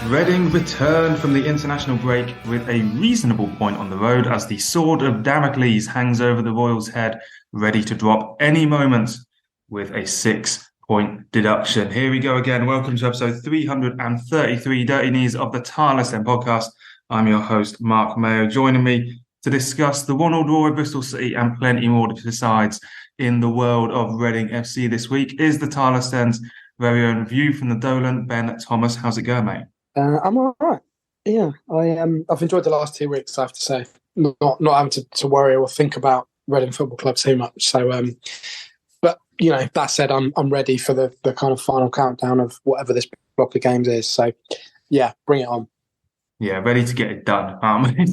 Reading returned from the international break with a reasonable point on the road as the sword of Damocles hangs over the Royals' head, ready to drop any moment with a 6-point deduction. Here we go again. Welcome to episode 333, Dirty Knees of the Tilehurst End Podcast. I'm your host, Marc Mayo. Joining me to discuss the 1-1 draw with Bristol City and plenty more besides in the world of Reading FC this week is the Tilehurst End's very own view from the Dolan, Ben Thomas. How's it going, mate? I'm all right. Yeah, I've enjoyed the last 2 weeks, I have to say. Not having to worry or think about Reading Football Club too much. So, but you know, that said, I'm ready for the kind of final countdown of whatever this block of games is. So, yeah, bring it on. Yeah, ready to get it done.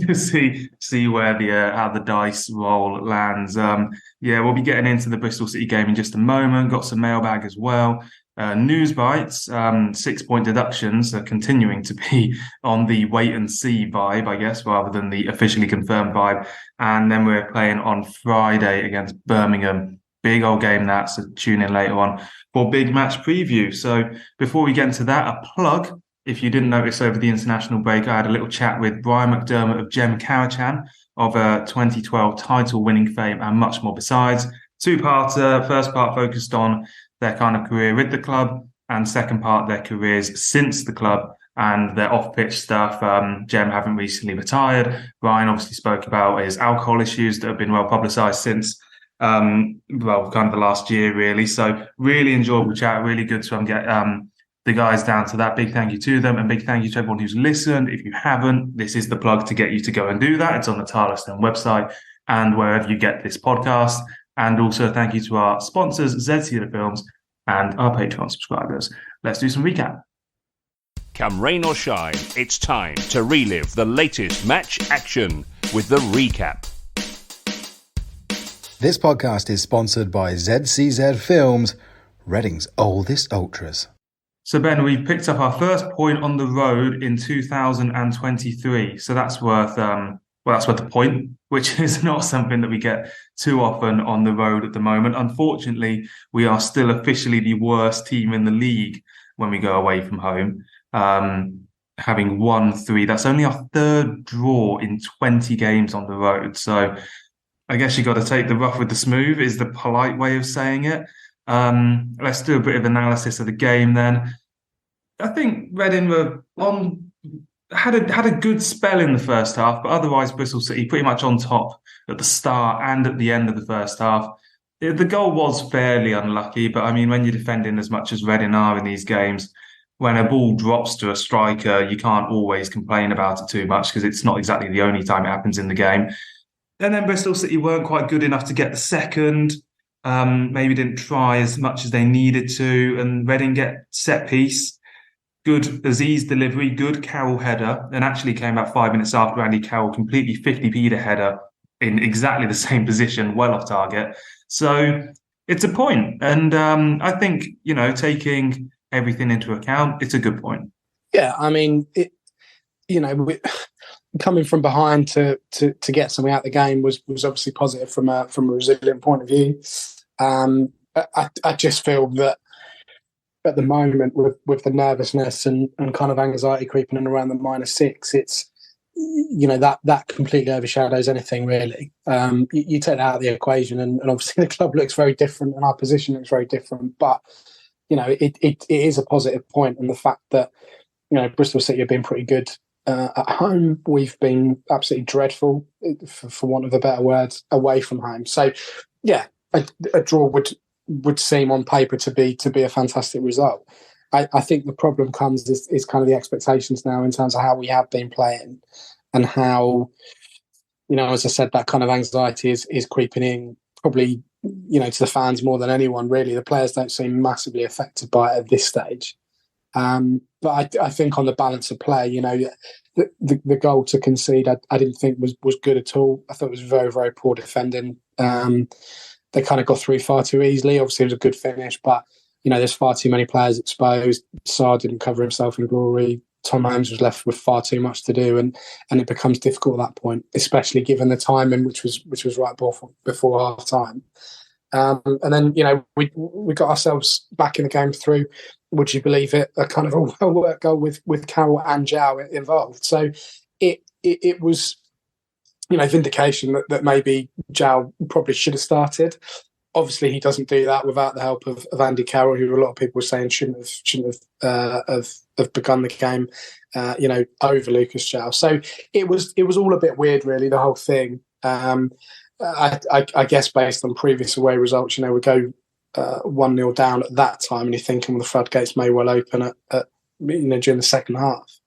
To see where how the dice roll lands. Yeah, we'll be getting into the Bristol City game in just a moment. Got some mailbag as well. Newsbites, 6-point deductions are continuing to be on the wait and see vibe, I guess, rather than the officially confirmed vibe. And then we're playing on Friday against Birmingham. Big old game that, so tune in later on for big match preview. So before we get into that, a plug. If you didn't notice over the international break, I had a little chat with Brian McDermott of Gem Karachan of 2012 title-winning fame and much more besides. Two-parter, first part focused on their kind of career with the club, and second part, their careers since the club and their off-pitch stuff. Gem haven't recently retired. Brian obviously spoke about his alcohol issues that have been well publicised since, kind of the last year, really. So really enjoyable chat, really good to get the guys down to that. Big thank you to them, and big thank you to everyone who's listened. If you haven't, this is the plug to get you to go and do that. It's on the Tilehurst End website and wherever you get this podcast. And also thank you to our sponsors, ZC Films, and our Patreon subscribers. Let's do some recap. Come rain or shine, it's time to relive the latest match action with the recap. This podcast is sponsored by ZCZ Films, Reading's oldest ultras. So, Ben, we've picked up our first point on the road in 2023. So that's worth a point, which is not something that we get too often on the road at the moment. Unfortunately, we are still officially the worst team in the league when we go away from home, having won 3. That's only our third draw in 20 games on the road. So I guess you got to take the rough with the smooth is the polite way of saying it. Let's do a bit of analysis of the game then. I think Reading had a good spell in the first half, but otherwise Bristol City pretty much on top at the start and at the end of the first half. The goal was fairly unlucky, but I mean, when you're defending as much as Reading are in these games, when a ball drops to a striker, you can't always complain about it too much because it's not exactly the only time it happens in the game. And then Bristol City weren't quite good enough to get the second. Maybe didn't try as much as they needed to, and Reading get set piece. Good Aziz delivery, good Carroll header, and actually came about 5 minutes after Andy Carroll completely 50p'd a header in exactly the same position, well off target. So it's a point, and I think, taking everything into account, it's a good point. Yeah, I mean, coming from behind to get something out of the game was obviously positive from a resilient point of view. I just feel that at the moment with the nervousness and kind of anxiety creeping in around the -6, it's that completely overshadows anything really. You take that out of the equation and obviously the club looks very different and our position looks very different, but it is a positive point, and the fact that Bristol City have been pretty good at home, we've been absolutely dreadful, for want of a better word, away from home. So yeah, a draw would seem on paper to be a fantastic result. I think the problem comes is kind of the expectations now in terms of how we have been playing and how, as I said, that kind of anxiety is creeping in probably, to the fans more than anyone really. The players don't seem massively affected by it at this stage. But I think on the balance of play, the goal to concede, I didn't think was good at all. I thought it was very, very poor defending. They kind of got through far too easily. Obviously, it was a good finish, but there's far too many players exposed. Sarr didn't cover himself in glory. Tom Holmes was left with far too much to do, and it becomes difficult at that point, especially given the timing, which was right before half time. And then we got ourselves back in the game through would you believe it, a kind of a well-worked goal with Carroll and Zhao involved. So it was, vindication that maybe Zhao probably should have started. Obviously, he doesn't do that without the help of Andy Carroll, who a lot of people were saying shouldn't have begun the game, over Lucas Zhao. So it was all a bit weird, really, the whole thing. I guess based on previous away results, we go 1-0 down at that time, and you're thinking, well, the floodgates may well open at during the second half.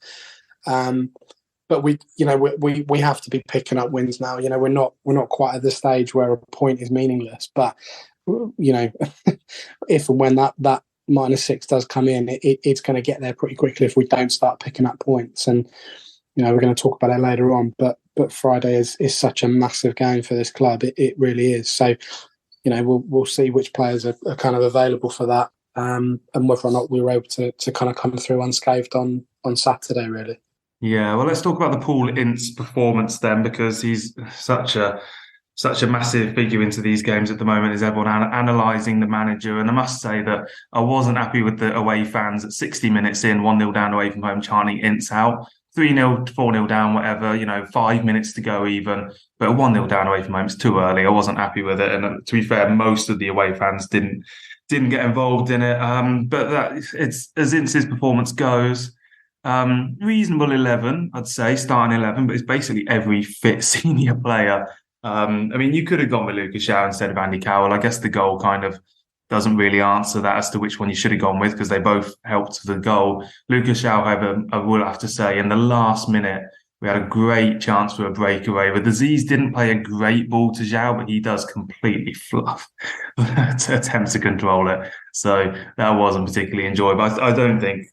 But we have to be picking up wins now. We're not quite at the stage where a point is meaningless. But if and when that -6 does come in, it's going to get there pretty quickly if we don't start picking up points. And we're going to talk about it later on. But Friday is such a massive game for this club. It really is. So we'll see which players are kind of available for that, and whether or not we were able to kind of come through unscathed on Saturday, really. Yeah, well, let's talk about the Paul Ince performance then, because he's such a massive figure into these games at the moment. Is everyone analysing the manager? And I must say that I wasn't happy with the away fans at 60 minutes in, 1-0 down away from home, chanting Ince out. 3-0, 4-0 down, whatever, 5 minutes to go even. But 1-0 down away from home, it's too early. I wasn't happy with it. And to be fair, most of the away fans didn't get involved in it. But it's as Ince's performance goes. Reasonable 11, I'd say, starting 11, but it's basically every fit senior player. You could have gone with Lucas Zhao instead of Andy Carroll. I guess the goal kind of doesn't really answer that as to which one you should have gone with, because they both helped the goal. Lucas Zhao, however, I will have to say, in the last minute, we had a great chance for a breakaway. But Aziz didn't play a great ball to Zhao, but he does completely fluff to attempt to control it. So that wasn't particularly enjoyable. I don't think,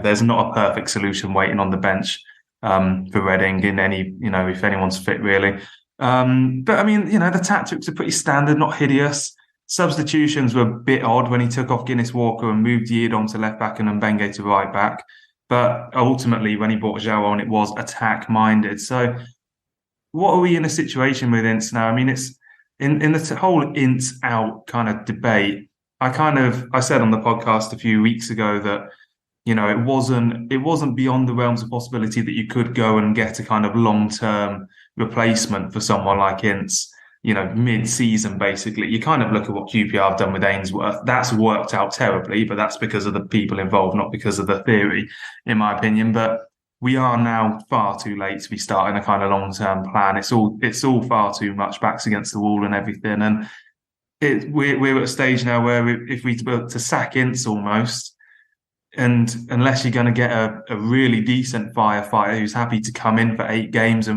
there's not a perfect solution waiting on the bench for Reading in any, if anyone's fit, really. But the tactics are pretty standard, not hideous. Substitutions were a bit odd when he took off Guinness Walker and moved Yiadom to left back and Mbenge to right back. But ultimately, when he brought Zhao on, it was attack-minded. So what are we in a situation with Ince now? It's in the whole Ince out kind of debate. I said on the podcast a few weeks ago that it wasn't beyond the realms of possibility that you could go and get a kind of long-term replacement for someone like Ince, mid-season, basically. You kind of look at what QPR have done with Ainsworth. That's worked out terribly, but that's because of the people involved, not because of the theory, in my opinion. But we are now far too late to be starting a kind of long-term plan. It's all far too much backs against the wall and everything. And we're at a stage now where if we were to sack Ince almost, and unless you're going to get a really decent firefighter who's happy to come in for 8 games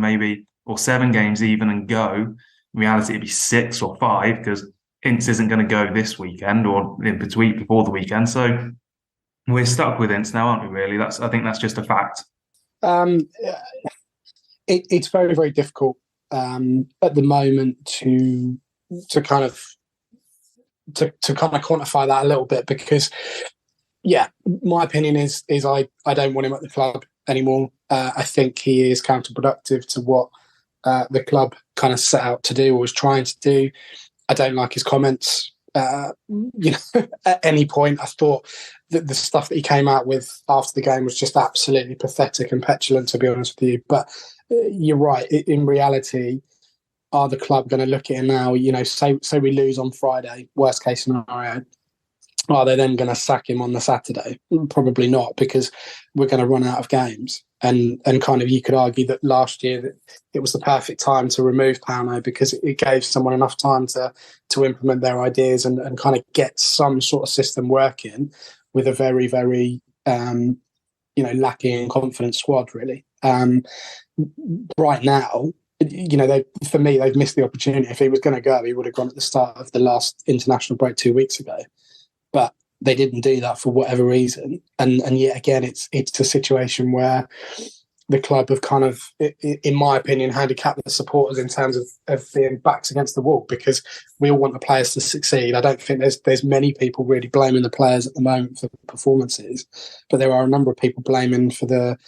or 7 games even and go, in reality it'd be 6 or 5, because Ince isn't going to go this weekend or in between before the weekend. So we're stuck with Ince now, aren't we, really? I think that's just a fact. It's very, very difficult at the moment to kind of quantify that a little bit, because yeah, my opinion is I don't want him at the club anymore. I think he is counterproductive to what the club kind of set out to do or was trying to do. I don't like his comments. At any point, I thought that the stuff that he came out with after the game was just absolutely pathetic and petulant, to be honest with you. But you're right. In reality, are the club going to look at it now? Say we lose on Friday, worst case scenario. Are they then going to sack him on the Saturday? Probably not, because we're going to run out of games. And kind of you could argue that last year that it was the perfect time to remove Pauno, because it gave someone enough time to implement their ideas and kind of get some sort of system working with a very, very lacking in confidence squad, really. Right now, for me, they've missed the opportunity. If he was going to go, he would have gone at the start of the last international break 2 weeks ago. But they didn't do that for whatever reason. And yet again, it's a situation where the club have kind of, in my opinion, handicapped the supporters in terms of being backs against the wall, because we all want the players to succeed. I don't think there's many people really blaming the players at the moment for performances, but there are a number of people blaming for the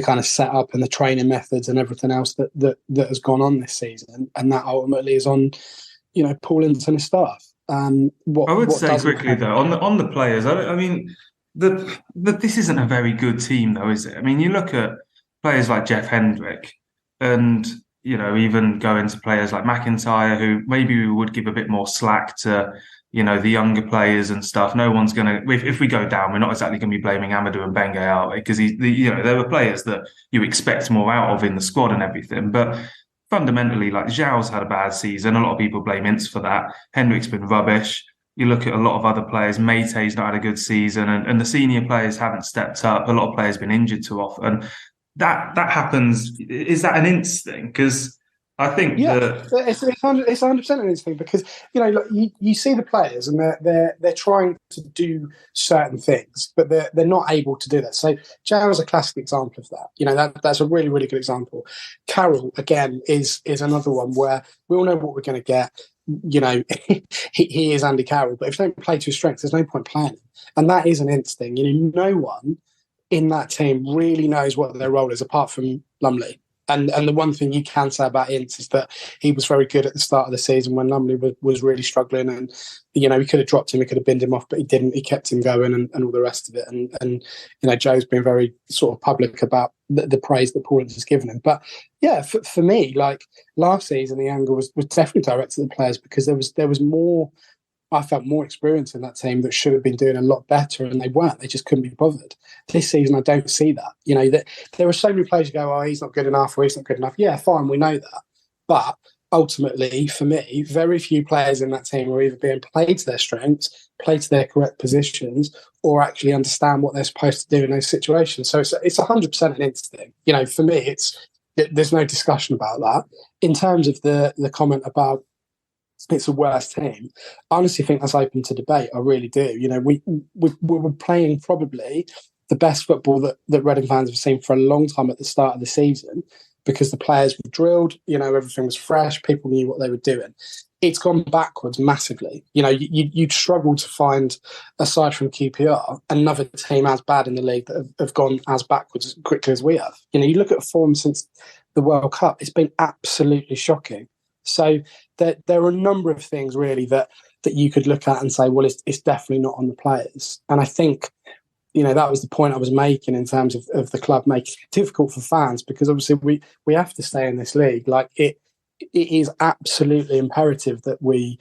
kind of setup and the training methods and everything else that has gone on this season. And that ultimately is on, Paul Ince and his staff. I would say quickly though on the players. I mean, this isn't a very good team, though, is it? I mean, you look at players like Jeff Hendrick, and even go into players like McIntyre, who maybe we would give a bit more slack to, the younger players and stuff. No one's going to, if we go down, we're not exactly going to be blaming Amadou and Benge, are we? Because there were players that you expect more out of in the squad and everything, but fundamentally, like Zhao's had a bad season. A lot of people blame Ince for that. Hendrick's been rubbish. You look at a lot of other players. Meite's not had a good season, and the senior players haven't stepped up. A lot of players been injured too often. That happens. Is that an Ince thing? Because I think it's 100% an Ince thing, because you see the players and they're trying to do certain things, but they're not able to do that. So Zhao is a classic example of that. That's a really, really good example. Carroll again is another one where we all know what we're going to get. He is Andy Carroll, but if you don't play to his strengths, there's no point playing him. And that is an Ince thing. No one in that team really knows what their role is apart from Lumley. And the one thing you can say about Ince is that he was very good at the start of the season when Lumley was really struggling, and he could have dropped him, he could have binned him off, but he didn't. He kept him going and all the rest of it. And Joe's been very sort of public about the praise that Paul has given him. But yeah, for me, like last season, the anger was definitely directed at the players, because there was more. I felt more experience in that team that should have been doing a lot better, and they weren't. They just couldn't be bothered. This season, I don't see that. There are so many players who go, "Oh, he's not good enough," or "He's not good enough." Yeah, fine, we know that. But ultimately, for me, very few players in that team are either being played to their strengths, played to their correct positions, or actually understand what they're supposed to do in those situations. So it's 100% an Ince thing. For me, there's no discussion about that. In terms of the comment about it's a worse team, I honestly think that's open to debate. I really do. We were playing probably the best football that Reading fans have seen for a long time at the start of the season, because the players were drilled, everything was fresh, people knew what they were doing. It's gone backwards massively. You'd struggle to find, aside from QPR, another team as bad in the league that have gone as backwards as quickly as we have. You look at form since the World Cup, it's been absolutely shocking. So there are a number of things really that you could look at and say, well, it's definitely not on the players. And I think, that was the point I was making in terms of the club making it difficult for fans, because obviously we have to stay in this league. Like it is absolutely imperative that we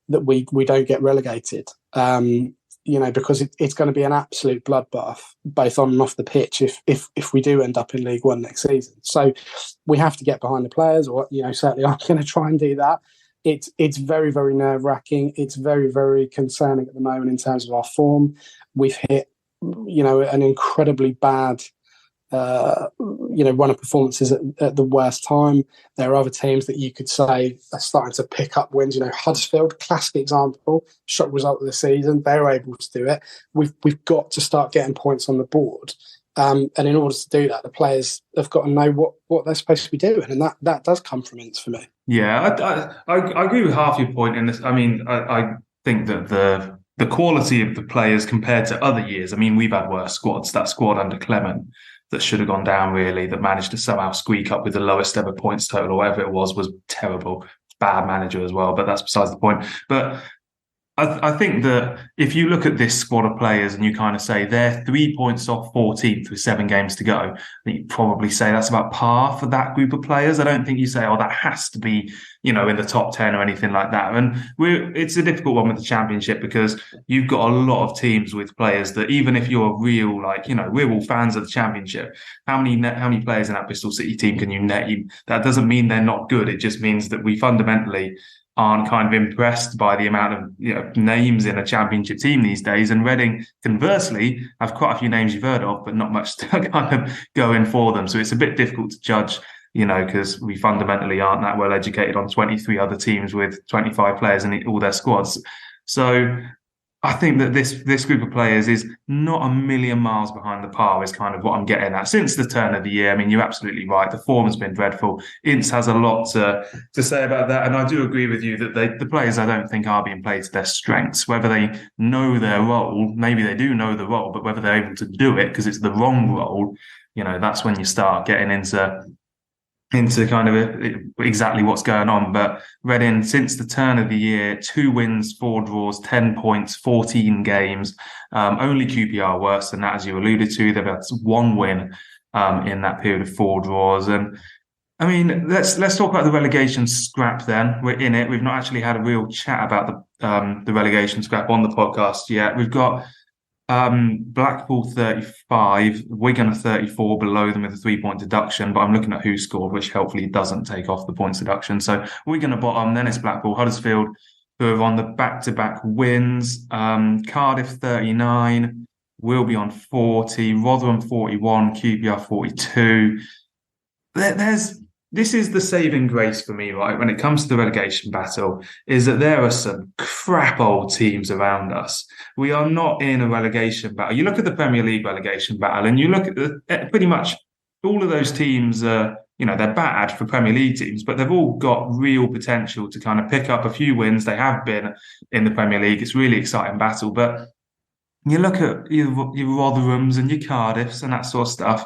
don't get relegated. Because it's going to be an absolute bloodbath, both on and off the pitch, if we do end up in League One next season. So we have to get behind the players, or certainly I'm going to try and do that. It's very, very nerve-wracking. It's very, very concerning at the moment in terms of our form. We've hit an incredibly bad run of performances at the worst time. There are other teams that you could say are starting to pick up wins. Huddersfield, classic example, shock result of the season. They were able to do it. We've got to start getting points on the board. And in order to do that, the players have got to know what they're supposed to be doing. And that does come from Ince for me. Yeah, I agree with half your point in this. I mean, I think that the quality of the players compared to other years, I mean, we've had worse squads. That squad under Clement that should have gone down, really, that managed to somehow squeak up with the lowest ever points total or whatever it was terrible. Bad manager as well, but that's besides the point. But I think that if you look at this squad of players and you kind of say they're 3 points off 14th with 7 games to go, then you probably say that's about par for that group of players. I don't think you say, oh, that has to be, in the top 10 or anything like that. And it's a difficult one with the Championship, because you've got a lot of teams with players that, even if you're real, we're all fans of the Championship, how many players in that Bristol City team can you name? That doesn't mean they're not good. It just means that we fundamentally aren't kind of impressed by the amount of names in a Championship team these days. And Reading, conversely, have quite a few names you've heard of, but not much to kind of go in for them. So it's a bit difficult to judge, because we fundamentally aren't that well educated on 23 other teams with 25 players in all their squads. So I think that this group of players is not a million miles behind the par, is kind of what I'm getting at. Since the turn of the year, I mean, you're absolutely right. The form has been dreadful. Ince has a lot to say about that. And I do agree with you that the players, I don't think, are being played to their strengths. Whether they know their role, maybe they do know the role, but whether they're able to do it because it's the wrong role, that's when you start getting into into kind of exactly what's going on. But Reading, since the turn of the year, 2 wins, 4 draws, 10 points, 14 games. Only QPR worse than that, as you alluded to. They've had 1 win in that period of 4 draws. And I mean, let's talk about the relegation scrap then. We're in it. We've not actually had a real chat about the relegation scrap on the podcast yet. We've got Blackpool 35, Wigan 34 below them with a 3-point deduction, but I'm looking at who scored, which helpfully doesn't take off the points deduction. So Wigan are bottom, then it's Blackpool, Huddersfield, who are on the back-to-back wins. Cardiff 39, will be on 40, Rotherham 41, QPR 42. This is the saving grace for me, right? When it comes to the relegation battle, is that there are some crap old teams around us. We are not in a relegation battle. You look at the Premier League relegation battle, and you look at pretty much all of those teams. They're bad for Premier League teams, but they've all got real potential to kind of pick up a few wins. They have been in the Premier League. It's a really exciting battle, but you look at your Rotherhams and your Cardiffs and that sort of stuff.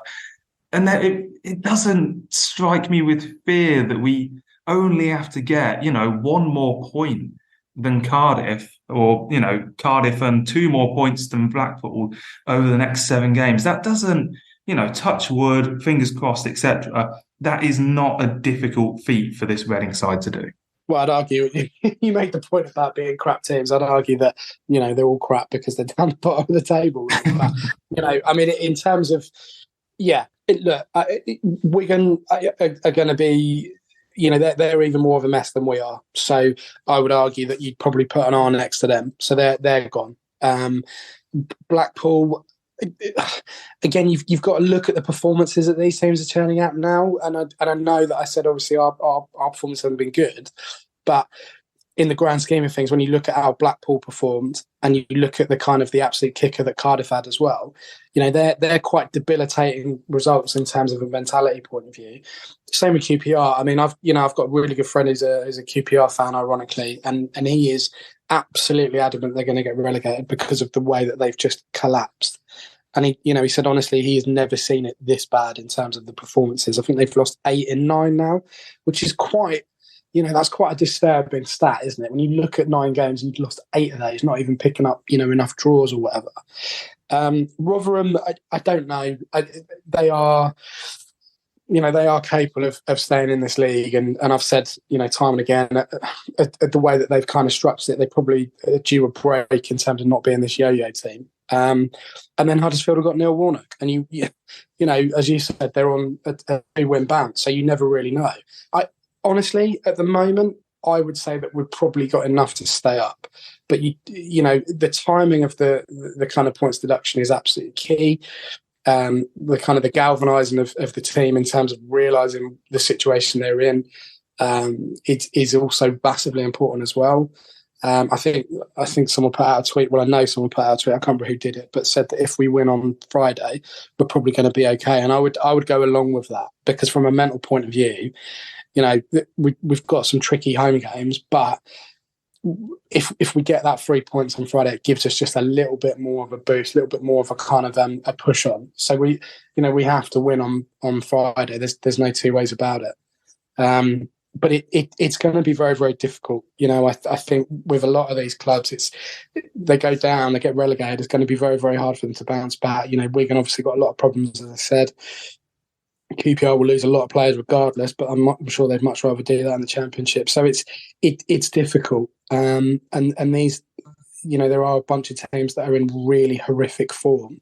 And that it doesn't strike me with fear that we only have to get, 1 more point than Cardiff, or, Cardiff and 2 more points than Blackpool over the next 7 games. That doesn't, touch wood, fingers crossed, etc. That is not a difficult feat for this Reading side to do. Well, I'd argue, you make the point about being crap teams. I'd argue that, they're all crap because they're down the bottom of the table. But, in terms of, Wigan are going to be, they're even more of a mess than we are. So I would argue that you'd probably put an R next to them. So they're gone. Blackpool, again, you've got to look at the performances that these teams are turning out now. And I know that I said obviously our performance hasn't been good, but in the grand scheme of things, when you look at how Blackpool performed and you look at the kind of the absolute kicker that Cardiff had as well, they're quite debilitating results in terms of a mentality point of view. Same with QPR. I mean, I've got a really good friend who's a QPR fan, ironically, and he is absolutely adamant they're going to get relegated because of the way that they've just collapsed. And he said honestly he has never seen it this bad in terms of the performances. I think they've lost 8 in 9 now, which is quite. That's quite a disturbing stat, isn't it? When you look at 9 games and you've lost 8 of those, not even picking up, enough draws or whatever. Rotherham, I don't know. They are capable of staying in this league. And I've said, time and again, at the way that they've kind of structured it, they probably due a break in terms of not being this yo-yo team. And then Huddersfield have got Neil Warnock. And, as you said, they're on a 2-win bounce. So you never really know. Honestly, at the moment, I would say that we've probably got enough to stay up. But the timing of the kind of points deduction is absolutely key. The kind of the galvanising of the team in terms of realising the situation they're in, it is also massively important as well. I think someone put out a tweet. Well, I know someone put out a tweet. I can't remember who did it, but said that if we win on Friday, we're probably going to be okay. And I would go along with that because from a mental point of view, we've got some tricky home games, but if we get that 3 points on Friday, it gives us just a little bit more of a boost, a little bit more of a kind of a push on. So we have to win on Friday. There's no 2 ways about it. But it's going to be very, very difficult. I think with a lot of these clubs, they go down, they get relegated. It's going to be very, very hard for them to bounce back. Wigan obviously got a lot of problems, as I said. QPR will lose a lot of players regardless, but I'm sure they'd much rather do that in the Championship. So it's difficult. And these, there are a bunch of teams that are in really horrific form.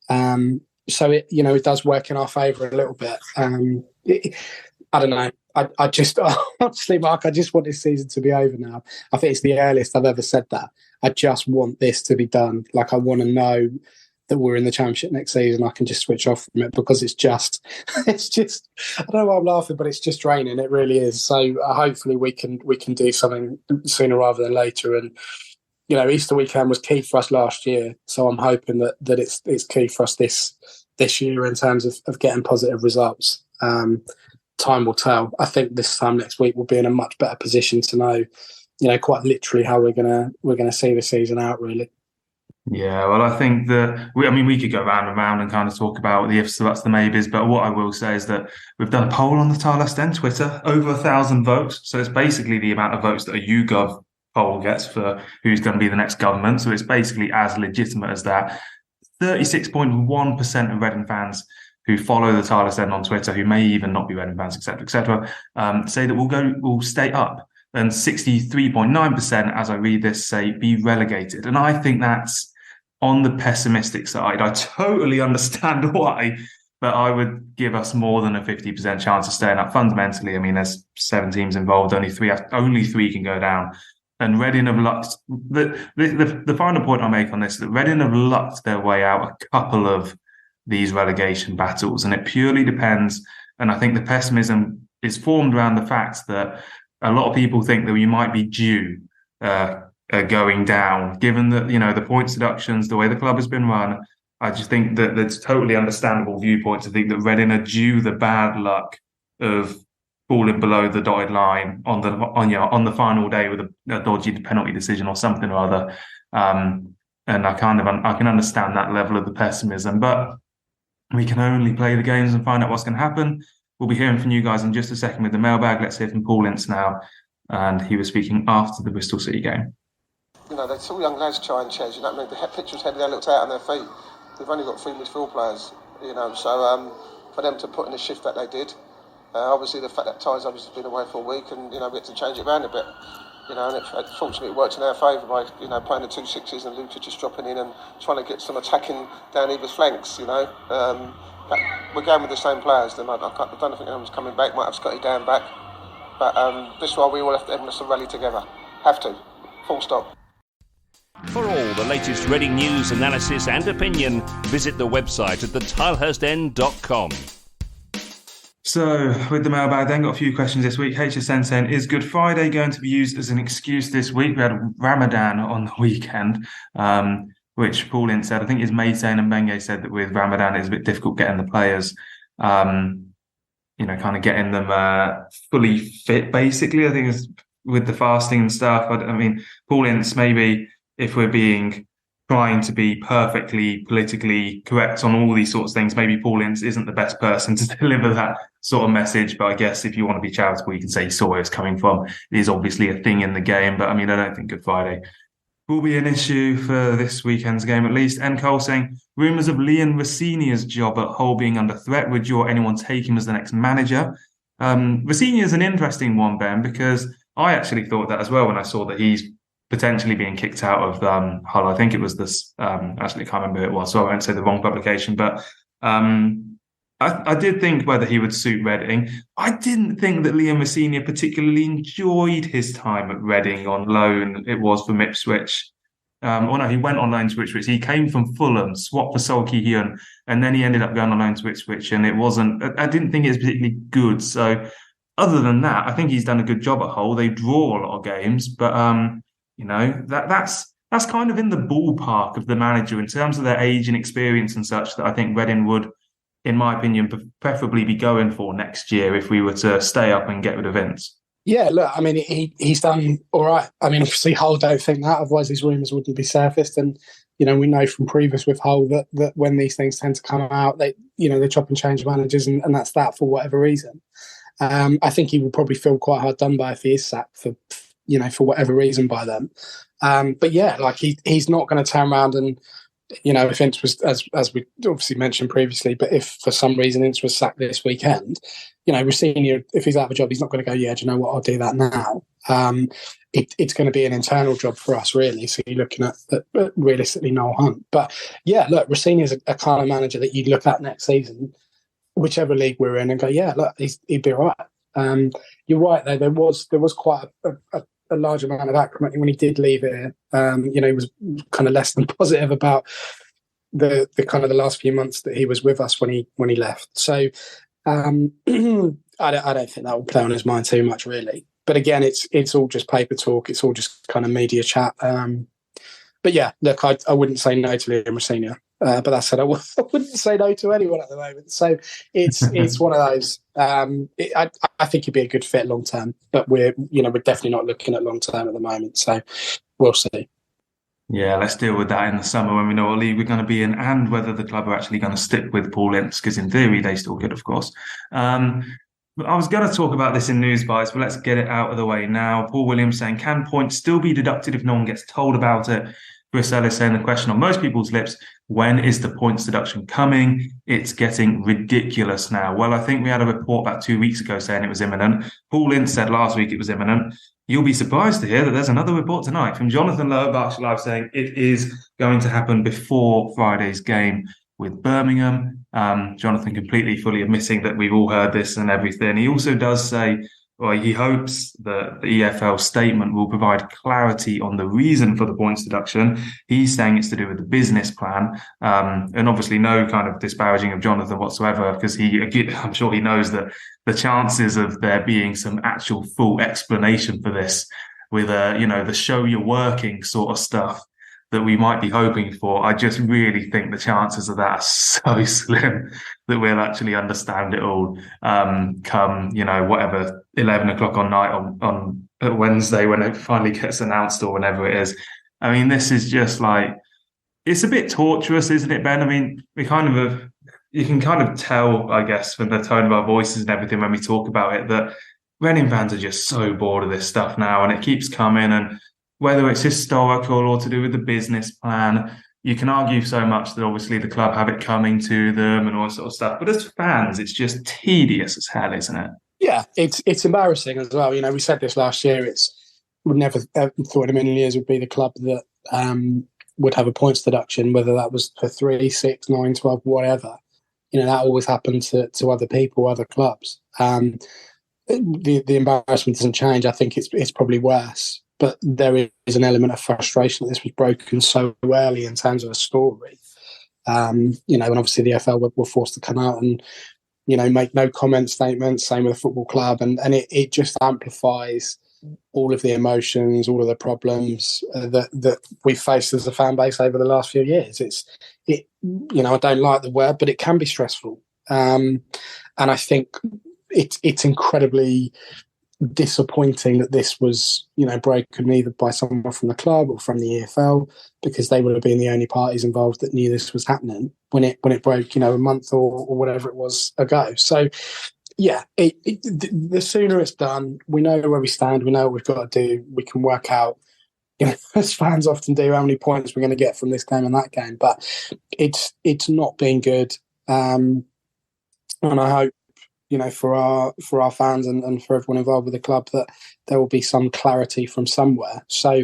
So it does work in our favour a little bit. I don't know. I just honestly, Mark, I just want this season to be over now. I think it's the earliest I've ever said that. I just want this to be done. Like I want to know that we're in the Championship next season. I can just switch off from it because it's just, I don't know why I'm laughing, but it's just draining. It really is. So hopefully we can do something sooner rather than later. And, Easter weekend was key for us last year. So I'm hoping that it's key for us this year in terms of getting positive results. Time will tell. I think this time next week we'll be in a much better position to know, quite literally how we're gonna see the season out, really. Yeah, well, I think that we could go round and round and kind of talk about the ifs, the buts, the maybes. But what I will say is that we've done a poll on the Tilehurst End Twitter, over 1,000 votes. So it's basically the amount of votes that a YouGov poll gets for who's going to be the next government. So it's basically as legitimate as that. 36.1% of Reading fans who follow the Tilehurst End on Twitter, who may even not be Reading fans, etc., say that we'll stay up. And 63.9%, as I read this, say be relegated. And I think that's on the pessimistic side. I totally understand why, but I would give us more than a 50% chance of staying up. Fundamentally, I mean, there's 7 teams involved, only three can go down. And Reading have lucked. The final point I'll make on this is that Reading have lucked their way out a couple of these relegation battles, and it purely depends. And I think the pessimism is formed around the fact that a lot of people think that we might be due going down, given that, the points deductions, the way the club has been run. I just think that it's totally understandable viewpoint to think that Reading are due the bad luck of falling below the dotted line on the final day with a dodgy penalty decision or something or other. And I can understand that level of the pessimism, but we can only play the games and find out what's going to happen. We'll be hearing from you guys in just a second with the mailbag. Let's hear from Paul Ince now, and he was speaking after the Bristol City game. They're all young lads trying chairs, the pitch was heavy, they looked out on their feet. They've only got 3 midfield players, so for them to put in the shift that they did, obviously the fact that Ty's obviously been away for a week and, we had to change it around a bit, and fortunately it worked in our favour by, playing the 2 6s and Luther just dropping in and trying to get some attacking down either flanks, we're going with the same players. I don't think anyone's coming back, might have Scotty down back, but this is why we all have to rally together, have to, full stop. For all the latest Reading news, analysis and opinion, visit the website at thetilehurstend.com. So, with the mailbag then, got a few questions this week. HSN saying, is Good Friday going to be used as an excuse this week? We had Ramadan on the weekend, which Paul Ince said. I think his mate saying and Benge said that with Ramadan it's a bit difficult getting the players, kind of getting them fully fit, basically. I think it's with the fasting and stuff. Paul Ince, maybe if we're trying to be perfectly politically correct on all these sorts of things, maybe Paul Ince isn't the best person to deliver that sort of message. But I guess if you want to be charitable, you can say he saw where it's coming from. It is obviously a thing in the game, but I don't think Good Friday will be an issue for this weekend's game, at least. And Cole saying, rumours of Liam Rossinia's job at Hull being under threat. Would you or anyone take him as the next manager? Rossinia is an interesting one, Ben, because I actually thought that as well when I saw that he's potentially being kicked out of Hull. I think it was this, actually I can't remember who it was, so I won't say the wrong publication, but I did think whether he would suit Reading. I didn't think that Liam Rossinia particularly enjoyed his time at Reading on loan. It was from Ipswich. He went on loan to Ipswich. He came from Fulham, swapped for Sol Ki-hyun, and then he ended up going on loan to Ipswich, and I didn't think it was particularly good. So other than that, I think he's done a good job at Hull. They draw a lot of games, but that's kind of in the ballpark of the manager in terms of their age and experience and such that I think Reading would, in my opinion, preferably be going for next year if we were to stay up and get rid of Vince. Yeah, look, he's done all right. Obviously Hull don't think that, otherwise these rumours wouldn't be surfaced. And, we know from previous with Hull that when these things tend to come out, they chop and change managers and that's that for whatever reason. I think he will probably feel quite hard done by if he is sacked for whatever reason by them. But yeah, he's not going to turn around and, if Ince was, as we obviously mentioned previously, but if for some reason Ince was sacked this weekend, Rossini, if he's out of a job, he's not going to go, yeah, do you know what, I'll do that now. It's going to be an internal job for us, really. So you're looking at realistically Noel Hunt. But yeah, look, Rossini is a kind of manager that you'd look at next season, whichever league we're in, and go, yeah, look, he'd be all right. You're right, though. There was quite a large amount of acrimony when he did leave here. He was kind of less than positive about the kind of the last few months that he was with us when he left. So I don't think that will play on his mind too much, really. But again, it's all just paper talk. It's all just kind of media chat. But yeah, look, I wouldn't say no to Liam Rossini. But that said, I wouldn't say no to anyone at the moment. So it's one of those. I think he'd be a good fit long term, but we're definitely not looking at long term at the moment. So we'll see. Yeah, let's deal with that in the summer when we know what league we're going to be in and whether the club are actually going to stick with Paul Ince, because in theory they still could, of course. But I was going to talk about this in Newsbites, but let's get it out of the way now. Paul Williams saying, can points still be deducted if no one gets told about it? Chris Ellis saying, the question on most people's lips, when is the points deduction coming? It's getting ridiculous now. Well, I think we had a report about 2 weeks ago saying it was imminent. Paul Ince said last week it was imminent. You'll be surprised to hear that there's another report tonight from Jonathan Lowe at Berkshire Live saying it is going to happen before Friday's game with Birmingham. Jonathan completely, fully admitting that we've all heard this and everything. He also does say, well, he hopes that the EFL statement will provide clarity on the reason for the points deduction. He's saying it's to do with the business plan. And obviously no kind of disparaging of Jonathan whatsoever, because I'm sure he knows that the chances of there being some actual full explanation for this with the show you're working sort of stuff that we might be hoping for, I just really think the chances of that are so slim that we'll actually understand it all come, whatever, 11 o'clock on night on Wednesday when it finally gets announced or whenever it is. I mean, this is just like, it's a bit torturous, isn't it, Ben? I mean, you can kind of tell, I guess, from the tone of our voices and everything when we talk about it, that Reading fans are just so bored of this stuff now, and it keeps coming. And whether it's historical or to do with the business plan, you can argue so much that obviously the club have it coming to them and all that sort of stuff. But as fans, it's just tedious as hell, isn't it? Yeah, it's embarrassing as well. We said this last year. We never thought in a million years would be the club that would have a points deduction, whether that was for 3, 6, 9, 12, whatever. That always happened to other people, other clubs. The embarrassment doesn't change. I think it's probably worse. But there is an element of frustration that this was broken so early in terms of a story. And obviously the EFL were forced to come out and, make no comment statements, same with the football club. And it just amplifies all of the emotions, all of the problems that we've faced as a fan base over the last few years. I don't like the word, but it can be stressful. And I think it's incredibly disappointing that this was, broken either by someone from the club or from the EFL, because they would have been the only parties involved that knew this was happening when it broke, a month or whatever it was ago. So, yeah, the sooner it's done, we know where we stand, we know what we've got to do, we can work out, as fans often do, how many points we're going to get from this game and that game. But it's not been good, and I hope, for our fans and for everyone involved with the club, that there will be some clarity from somewhere. So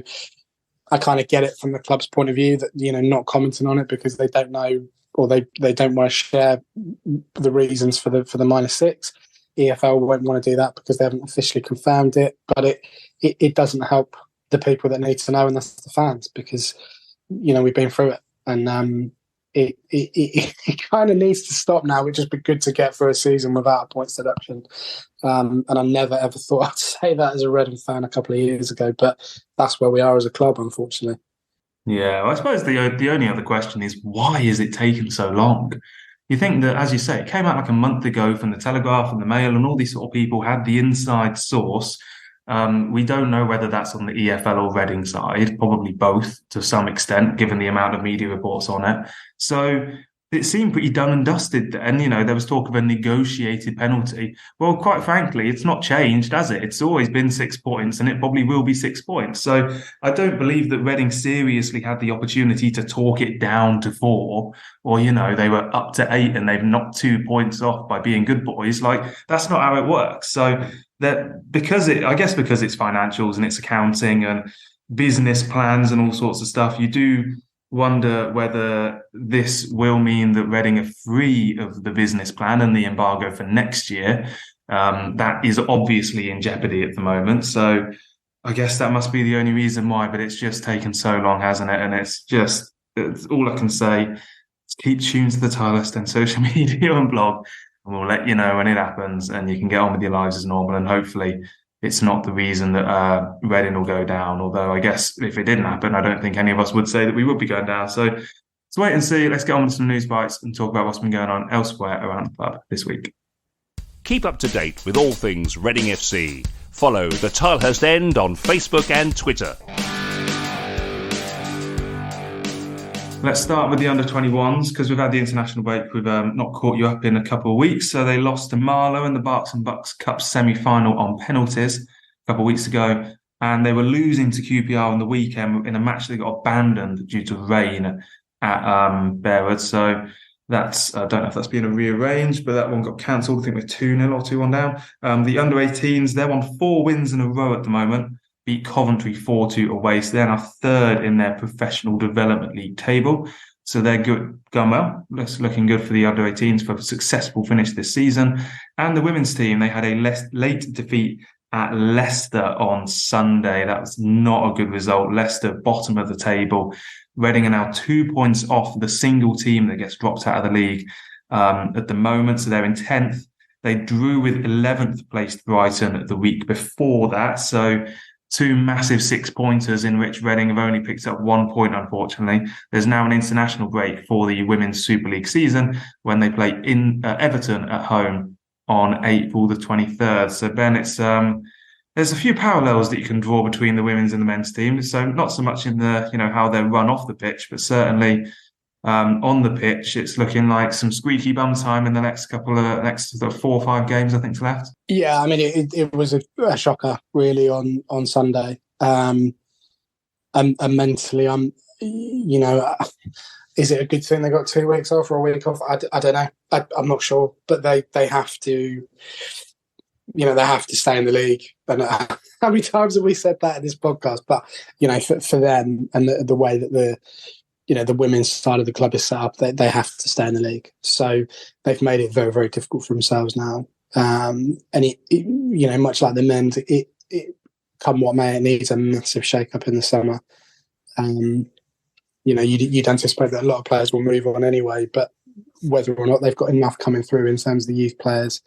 I kind of get it from the club's point of view that, not commenting on it because they don't know, or they don't want to share the reasons for the -6. EFL won't want to do that because they haven't officially confirmed it, but it doesn't help the people that need to know, and that's the fans, because, we've been through it, and it kind of needs to stop now. It'd just be good to get through a season without a points deduction. And I never ever thought I'd say that as a Reading fan a couple of years ago, but that's where we are as a club, unfortunately. Yeah, well, I suppose the only other question is, why is it taking so long? You think that, as you say, it came out like a month ago from the Telegraph and the Mail, and all these sort of people had the inside source. We don't know whether that's on the EFL or Reading side, probably both to some extent, given the amount of media reports on it. So it seemed pretty done and dusted then. There was talk of a negotiated penalty. Well, quite frankly, it's not changed, has it? It's always been 6 points, and it probably will be 6 points. So I don't believe that Reading seriously had the opportunity to talk it down to 4, or, they were up to 8 and they've knocked 2 points off by being good boys. Like, that's not how it works. So that because it's financials and it's accounting and business plans and all sorts of stuff, you do wonder whether this will mean that Reading are free of the business plan and the embargo for next year. That is obviously in jeopardy at the moment. So I guess that must be the only reason why, but it's just taken so long, hasn't it? And it's all I can say is keep tuned to the Tilehurst End social media and blog, and we'll let you know when it happens, and you can get on with your lives as normal. And hopefully it's not the reason that Reading will go down. Although I guess if it didn't happen, I don't think any of us would say that we would be going down. So let's wait and see. Let's get on with some news bites and talk about what's been going on elsewhere around the club this week. Keep up to date with all things Reading FC. Follow the Tilehurst End on Facebook and Twitter. Let's start with the under-21s because we've had the international break. We've not caught you up in a couple of weeks. So they lost to Marlow in the Berks and Bucks Cup semi-final on penalties a couple of weeks ago. And they were losing to QPR on the weekend in a match that got abandoned due to rain at Bearwood. So that's, I don't know if that's been rearranged, but that one got cancelled. I think we're 2-0 or 2-1 down. The under-18s, they're on 4 wins in a row at the moment. Beat Coventry 4-2 away. So they're now 3rd in their professional development league table. So they're good, going well. That's looking good for the under-18s for a successful finish this season. And the women's team, they had a late defeat at Leicester on Sunday. That was not a good result. Leicester, bottom of the table. Reading are now 2 points off the single team that gets dropped out of the league at the moment. So they're in 10th. They drew with 11th placed Brighton the week before that. So 2 massive 6-pointers in which Reading have only picked up 1 point, unfortunately. There's now an international break for the Women's Super League season when they play in Everton at home on April the 23rd. So, Ben, it's there's a few parallels that you can draw between the women's and the men's team. So not so much in the, how they run off the pitch, but certainly on the pitch, it's looking like some squeaky bum time in the next 4 or 5 games, I think, left. Yeah, I mean, it was a shocker, really, on Sunday. And mentally, is it a good thing they got 2 weeks off or a week off? I don't know. I'm not sure. But they have to, they have to stay in the league. And how many times have we said that in this podcast? But, for them and the way that the women's side of the club is set up, they have to stay in the league. So they've made it very, very difficult for themselves now. And it much like the men's, it come what may, it needs a massive shake-up in the summer. You'd anticipate that a lot of players will move on anyway, but whether or not they've got enough coming through in terms of the youth players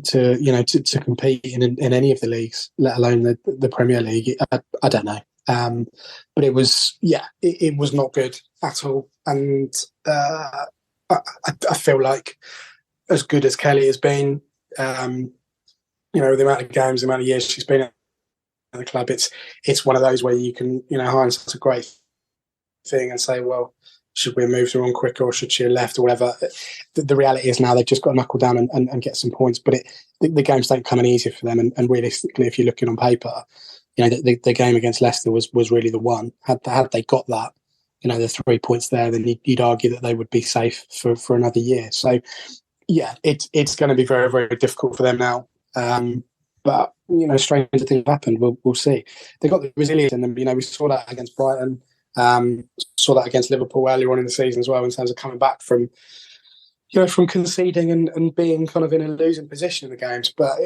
to compete in any of the leagues, let alone the Premier League, I don't know. But it was, it was not good at all. And I feel like as good as Kelly has been, the amount of games, the amount of years she's been at the club, it's one of those where you can, hindsight's a great thing and say, well, should we have moved her on quicker or should she have left or whatever? The reality is now they've just got to knuckle down and get some points, but the games don't come any easier for them. And realistically, if you're looking on paper, the game against Leicester was really the one. Had they got that, the 3 points there, then you'd argue that they would be safe for another year. So, yeah, it's going to be very, very difficult for them now. But, stranger things have happened. We'll see. They've got the resilience in them. We saw that against Brighton. Saw that against Liverpool earlier on in the season as well in terms of coming back from conceding and being kind of in a losing position in the games. But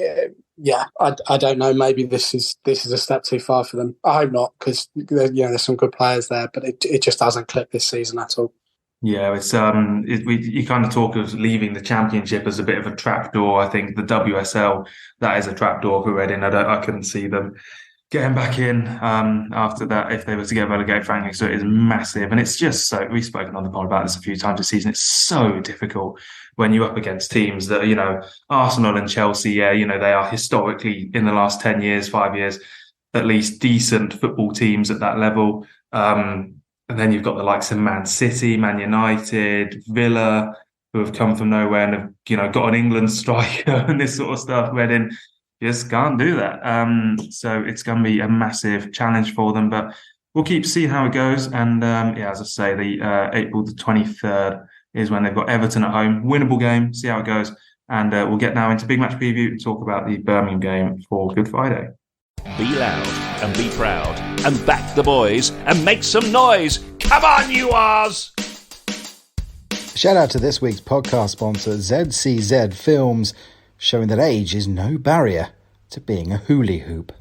I don't know. Maybe this is a step too far for them. I hope not, because there's some good players there, but it just hasn't clicked this season at all. Yeah, it's you kind of talk of leaving the Championship as a bit of a trapdoor. I think the WSL, that is a trapdoor for Reading. I couldn't see them getting back in after that if they were to get relegated, frankly. So it is massive. And it's just so, we've spoken on the pod about this a few times this season, it's so difficult when you're up against teams that, Arsenal and Chelsea, they are historically, in the last 10 years, 5 years, at least decent football teams at that level. And then you've got the likes of Man City, Man United, Villa, who have come from nowhere and have, got an England striker and this sort of stuff. Reading just can't do that. So it's going to be a massive challenge for them, but we'll keep seeing how it goes. And as I say, the April the 23rd is when they've got Everton at home. Winnable game, see how it goes. And we'll get now into big match preview and talk about the Birmingham game for Good Friday. Be loud and be proud and back the boys and make some noise. Come on, you R's! Shout out to this week's podcast sponsor, ZCZ Films, showing that age is no barrier to being a hula hoop.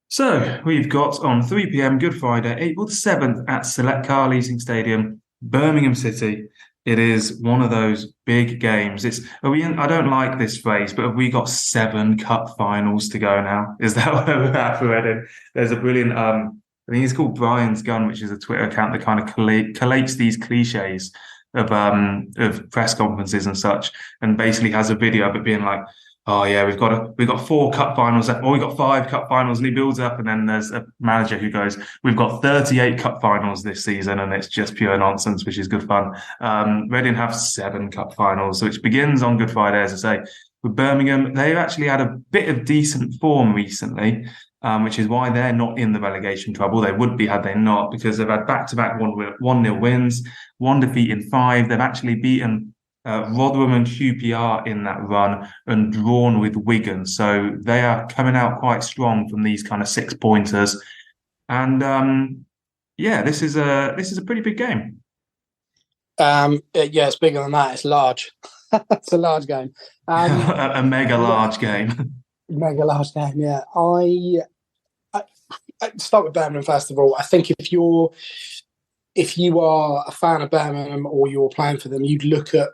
So we've got on 3 p.m. Good Friday, April the 7th at Select Car Leasing Stadium, Birmingham City. It is one of those big games. I don't like this phrase, but have we got 7 cup finals to go now? Is that where we're at for Reading? There's a brilliant, I think it's called Brian's Gun, which is a Twitter account that kind of collates these cliches of press conferences and such, and basically has a video of it being like, Oh yeah, we've got 4 cup finals, or we've got 5 cup finals, and he builds up, and then there's a manager who goes, "We've got 38 cup finals this season, and it's just pure nonsense," which is good fun. Reading have 7 cup finals, which begins on Good Friday, as I say. With Birmingham, they've actually had a bit of decent form recently, which is why they're not in the relegation trouble. They would be had they not, because they've had back-to-back 1-0 wins, 1 defeat in 5. They've actually beaten Rotherham and QPR in that run and drawn with Wigan. So they are coming out quite strong from these kind of 6-pointers. And this is a pretty big game. It's bigger than that. It's large. It's a large game. A mega large game. Mega large game, yeah. I start with Birmingham first of all. I think if you are a fan of Birmingham or you're playing for them, you'd look at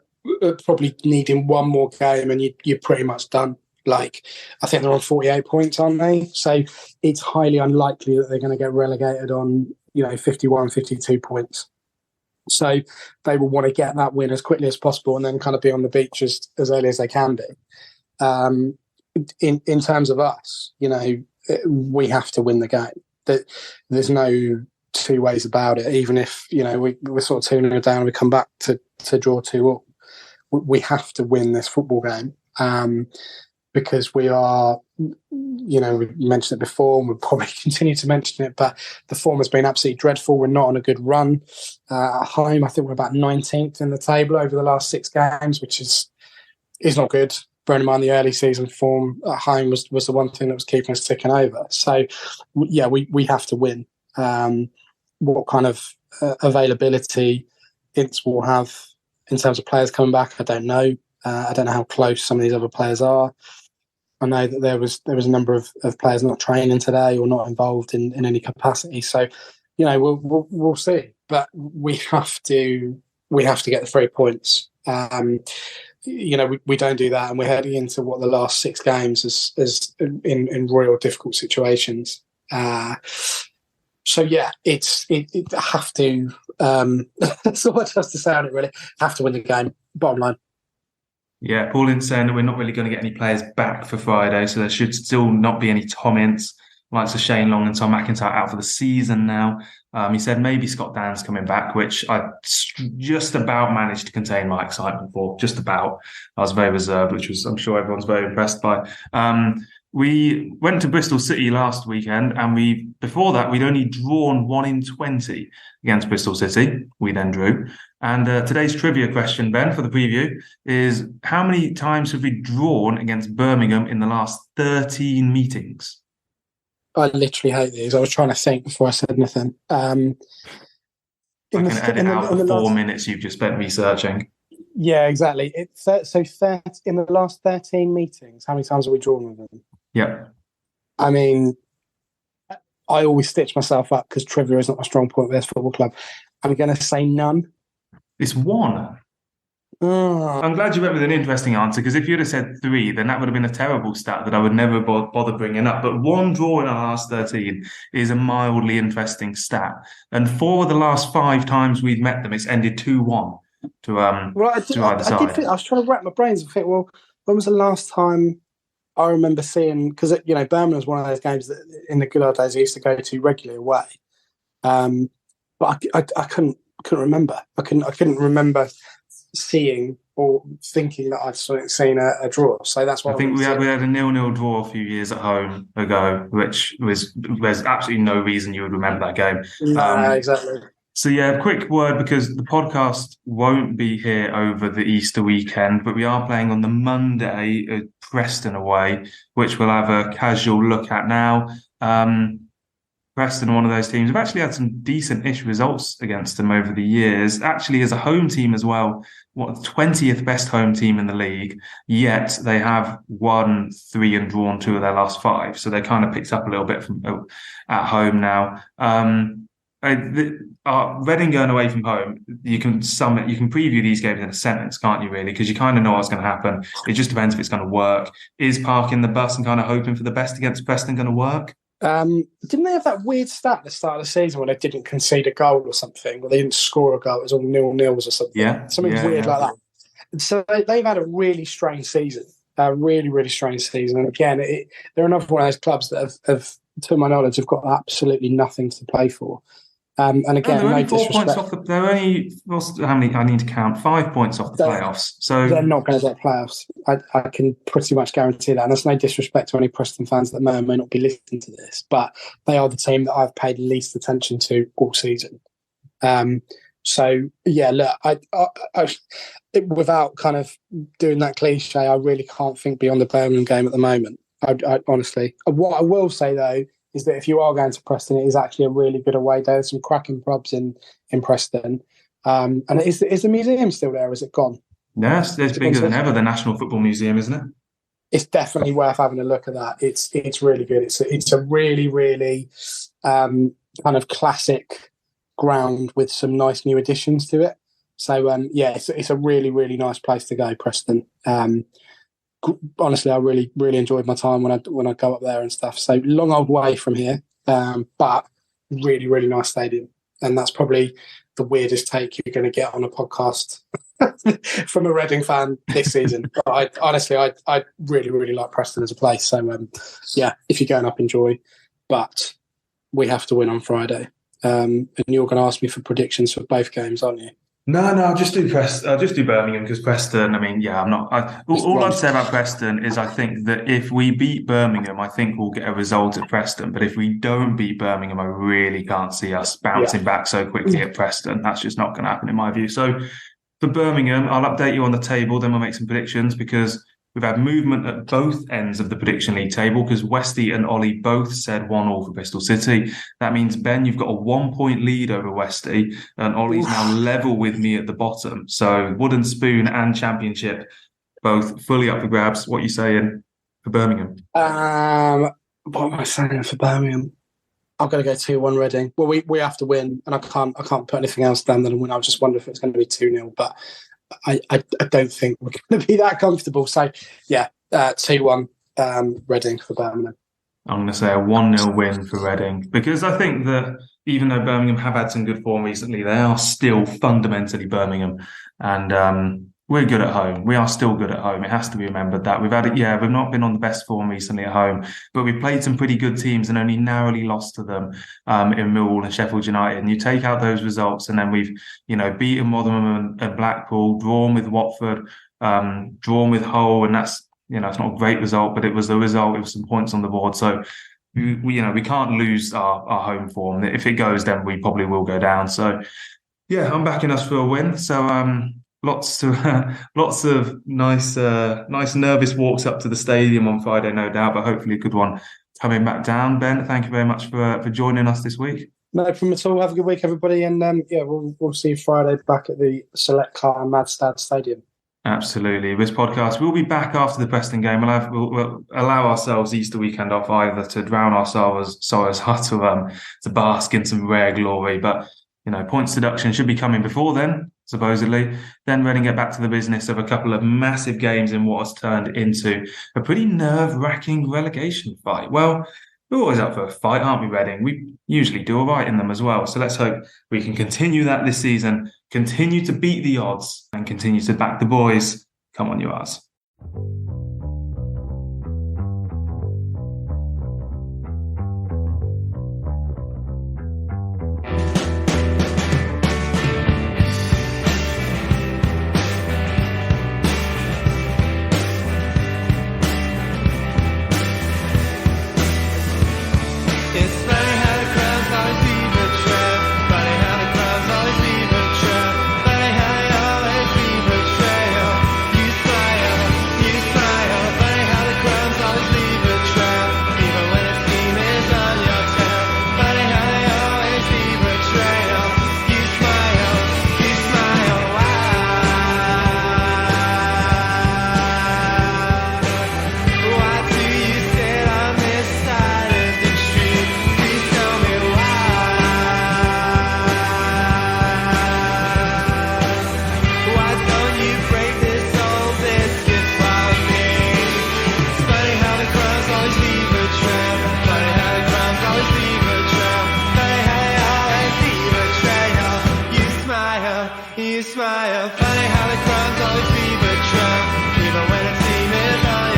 probably needing one more game and you're pretty much done. Like, I think they're on 48 points, aren't they? So it's highly unlikely that they're going to get relegated on 51, 52 points. So they will want to get that win as quickly as possible and then kind of be on the beach as early as they can be. In terms of us, we have to win the game. There's no two ways about it. Even if we're sort of 2-0 down, we come back to draw 2-2. We have to win this football game because we are. We mentioned it before, and we'll probably continue to mention it. But the form has been absolutely dreadful. We're not on a good run at home. I think we're about 19th in the table over the last 6 games, which is not good. Bearing in mind the early season form at home was the one thing that was keeping us ticking over. So, yeah, we have to win. What kind of availability Ince will have in terms of players coming back, I don't know. I don't know how close some of these other players are. I know that there was a number of players not training today or not involved in any capacity. So, we'll see. But we have to get the 3 points. We don't do that, and we're heading into the last 6 games as in real difficult situations. So yeah, it have to. That's all it has to say on it. Really, have to win the game. Bottom line. Yeah, Paul Ince saying that we're not really going to get any players back for Friday, so there should still not be any Tom Ince, likes of Shane Long and Tom McIntyre out for the season now. He said maybe Scott Dan's coming back, which I just about managed to contain my excitement for. Just about. I was very reserved, which was, I'm sure everyone's very impressed by. We went to Bristol City last weekend, and before that, we'd only drawn 1 in 20 against Bristol City. We then drew. And today's trivia question, Ben, for the preview, is how many times have we drawn against Birmingham in the last 13 meetings? I literally hate these. I was trying to think before I said anything. I can edit out the 4 minutes you've just spent researching. Yeah, exactly. In the last 13 meetings, how many times have we drawn with them? Yeah. I mean, I always stitch myself up because trivia is not a strong point with this football club. I'm going to say none. It's 1. Oh. I'm glad you went with an interesting answer, because if you'd have said 3, then that would have been a terrible stat that I would never bother bringing up. But 1 draw in our last 13 is a mildly interesting stat. And 4 of the last 5 times we've met them, it's ended 2-1 to either side. I was trying to wrap my brains and think, well, when was the last time I remember seeing, because Birmingham was one of those games that in the good old days I used to go to regularly away, but I couldn't remember. I couldn't remember seeing or thinking that I'd seen a draw. So that's why I think we had a 0-0 draw a few years at home ago, which there's absolutely no reason you would remember that game. No, exactly. So yeah, quick word, because the podcast won't be here over the Easter weekend, but we are playing on the Monday at Preston away, which we'll have a casual look at now. Preston are one of those teams. We've actually had some decent-ish results against them over the years. Actually, as a home team as well, the 20th best home team in the league, yet they have won 3 and drawn 2 of their last 5. So they kind of picked up a little bit from at home now. Reading going away from home, you can preview these games in a sentence, can't you, really? Because you kind of know what's going to happen. It just depends if it's going to work. Is parking the bus and kind of hoping for the best against Preston going to work? Didn't they have that weird stat at the start of the season where they didn't concede a goal or something, or they didn't score a goal? It was all 0-0s or something. Yeah, something weird like that. And so they've had a really strange season. A really, really strange season. And again, they're another one of those clubs that have, to my knowledge, have got absolutely nothing to play for. And again, they're only no 4 disrespect. points off they're only, how many? I need to count 5 points off the playoffs. So they're not going to get playoffs. I can pretty much guarantee that. And that's no disrespect to any Preston fans that may or may not be listening to this, but they are the team that I've paid least attention to all season. So yeah, look, I without kind of doing that cliche, I really can't think beyond the Birmingham game at the moment. I honestly, what I will say though is that if you are going to Preston, it is actually a really good away day. There's some cracking pubs in Preston, and is the museum still there? Or is it gone? Yes, it's bigger than ever. The National Football Museum, isn't it? It's definitely worth having a look at that. It's really good. It's a really, really kind of classic ground with some nice new additions to it. So yeah, it's a really, really nice place to go, Preston. Honestly, I really, really enjoyed my time when I go up there and stuff. So long old way from here, but really, really nice stadium. And that's probably the weirdest take you're going to get on a podcast from a Reading fan this season. But I really, really like Preston as a place. So yeah, if you're going up, enjoy. But we have to win on Friday. And you're going to ask me for predictions for both games, aren't you? No, I'll just do Birmingham because Preston. I mean, yeah, I'm not. All I'd say about Preston is I think that if we beat Birmingham, I think we'll get a result at Preston. But if we don't beat Birmingham, I really can't see us bouncing back so quickly at Preston. That's just not going to happen in my view. So for Birmingham, I'll update you on the table. Then we'll make some predictions because we've had movement at both ends of the prediction league table because Westy and Ollie both said 1-1 for Bristol City. That means, Ben, you've got a 1 point lead over Westy and Ollie's now level with me at the bottom. So Wooden Spoon and Championship both fully up for grabs. What are you saying for Birmingham? What am I saying for Birmingham? I'm going to go 2-1 Reading. Well, we have to win and I can't put anything else down than a win. I just wonder if it's going to be 2-0, but I don't think we're going to be that comfortable. So, yeah, 2-1 Reading for Birmingham. I'm going to say a 1-0 win for Reading because I think that even though Birmingham have had some good form recently, they are still fundamentally Birmingham. And we're good at home. We are still good at home. It has to be remembered that. We've not been on the best form recently at home, but we've played some pretty good teams and only narrowly lost to them in Millwall and Sheffield United. And you take out those results and then we've, beaten Rotherham and Blackpool, drawn with Watford, drawn with Hull. And that's, it's not a great result, but it was a result with some points on the board. So, we can't lose our home form. If it goes, then we probably will go down. So, yeah, I'm backing us for a win. So, lots of nice nervous walks up to the stadium on Friday, no doubt, but hopefully a good one coming back down. Ben, thank you very much for joining us this week. No problem at all. Have a good week, everybody, and we'll see you Friday back at the Select Car and Madstad Stadium. Absolutely. This podcast will be back after the Preston game. We'll allow ourselves Easter weekend off either to drown our sorrows or to bask in some rare glory, but points deduction should be coming before then, supposedly. Then Reading get back to the business of a couple of massive games in what has turned into a pretty nerve-wracking relegation fight. Well, we're always up for a fight, aren't we, Reading? We usually do all right in them as well. So let's hope we can continue that this season, continue to beat the odds, and continue to back the boys. Come on, you arse. You smile, funny how the crimes always leave a trail. So when a team is lying